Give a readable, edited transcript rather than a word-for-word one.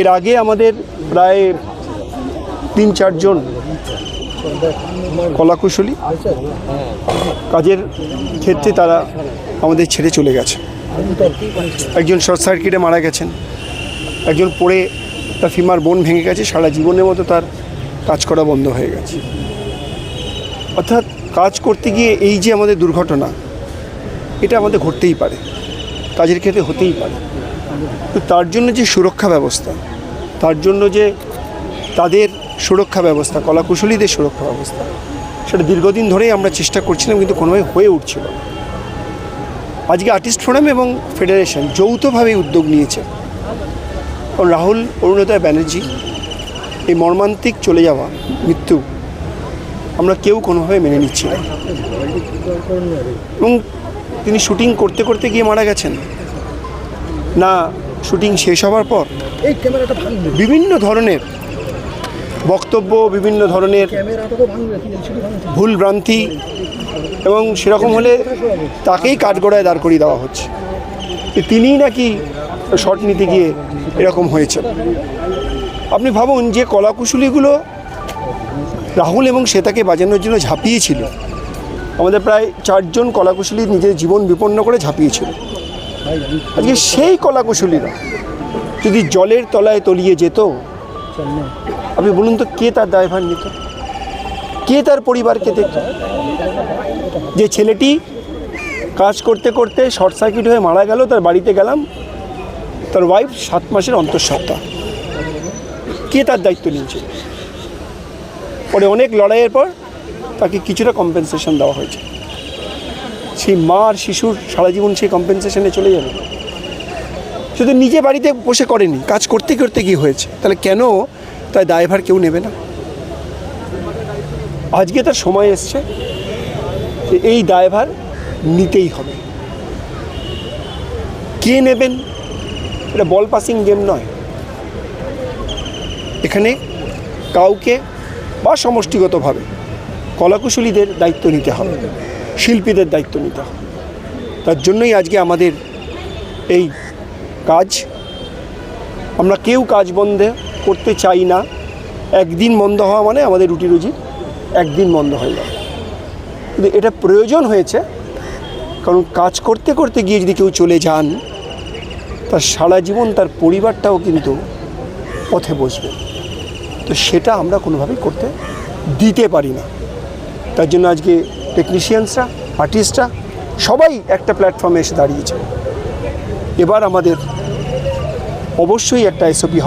এর আগে আমাদের প্রায় ৩-৪ জন কলাকুশলী কাজের ক্ষেত্রে তারা আমাদের ছেড়ে চলে গেছে। একজন শর্ট সার্কিটে মারা গেছেন, একজন পড়ে তার ফিমার বোন ভেঙে গেছে, সারা জীবনের মতো তার কাজ করা বন্ধ হয়ে গেছে। অর্থাৎ কাজ করতে গিয়ে এই যে আমাদের দুর্ঘটনা, এটা আমাদের ঘটতেই পারে, কাজের ক্ষেত্রে হতেই পারে। তো তার জন্য যে সুরক্ষা ব্যবস্থা, তার জন্য যে তাদের সুরক্ষা ব্যবস্থা, কলাকুশলীদের সুরক্ষা ব্যবস্থা, সেটা দীর্ঘদিন ধরেই আমরা চেষ্টা করছিলাম, কিন্তু কোনোভাবে হয়ে উঠছিল না। আজকে আর্টিস্ট ফোরাম এবং ফেডারেশন যৌথভাবে উদ্যোগ নিয়েছে। রাহুল অরুণোদয় ব্যানার্জি এই মর্মান্তিক চলে যাওয়া মৃত্যু আমরা কেউ কোনোভাবে মেনে নিচ্ছি না। এবং তিনি শুটিং করতে করতে গিয়ে মারা গেছেন না, শুটিং শেষ হওয়ার পর বিভিন্ন ধরনের বক্তব্য, বিভিন্ন ধরনের ভুল ভ্রান্তি, এবং সেরকম হলে তাকেই কাঠগড়ায় দাঁড় করিয়ে দেওয়া হচ্ছে। তিনিই নাকি শট নিতে গিয়ে এরকম হয়েছে। আপনি ভাবুন যে কলাকুশলীগুলো রাহুল এবং শ্বেতাকে বাজানোর জন্য ঝাঁপিয়েছিল, আমাদের প্রায় 4 জন কলাকুশলী নিজের জীবন বিপন্ন করে ঝাঁপিয়েছিল। আজকে সেই কলাকুশলীরা যদি জলের তলায় তলিয়ে যেত, আপনি বলুন তো কে তার দায়ভার নিত, কে তার পরিবারকে দেখত? যে ছেলেটি কাজ করতে করতে শর্ট সার্কিট হয়ে মারা গেল, তার বাড়িতে গেলাম, তার ওয়াইফ 7 মাসের অন্তঃসত্ত্বা, কে তার দায়িত্ব নিয়েছিল? পরে অনেক লড়াইয়ের পর তাকে কিছুটা কম্পেনসেশন দেওয়া হয়েছে। সেই মা আর শিশুর সারা জীবন সেই কম্পেনসেশনে চলে যাবে। শুধু নিজে বাড়িতে বসে করেনি, কাজ করতে করতে গিয়ে হয়েছে, তাহলে কেন তার দায়ভার কেউ নেবে না? আজকে তার সময় এসছে যে এই দায়ভার নিতেই হবে। কে নেবেন? এটা বল পাসিং গেম নয়। এখানে কাউকে বা সমষ্টিগতভাবে কলাকুশলীদের দায়িত্ব নিতে হবে, শিল্পীদের দায়িত্ব নিতে হবে। তার জন্যই আজকে আমাদের এই কাজ। আমরা কেউ কাজ বন্ধ করতে চাই না। একদিন বন্ধ হওয়া মানে আমাদের রুটি রুজি একদিন বন্ধ হয়ে যাবে। কিন্তু এটা প্রয়োজন হয়েছে, কারণ কাজ করতে করতে গিয়ে যদি কেউ চলে যান, তার সারা জীবন তার পরিবারটাও কিন্তু পথে বসবে। তো সেটা আমরা কোনোভাবেই করতে দিতে পারি না। তার জন্য আজকে টেকনিশিয়ানসরা, আর্টিস্টরা সবাই একটা প্ল্যাটফর্মে এসে দাঁড়িয়েছে। এবার আমাদের অবশ্যই একটা এসওপি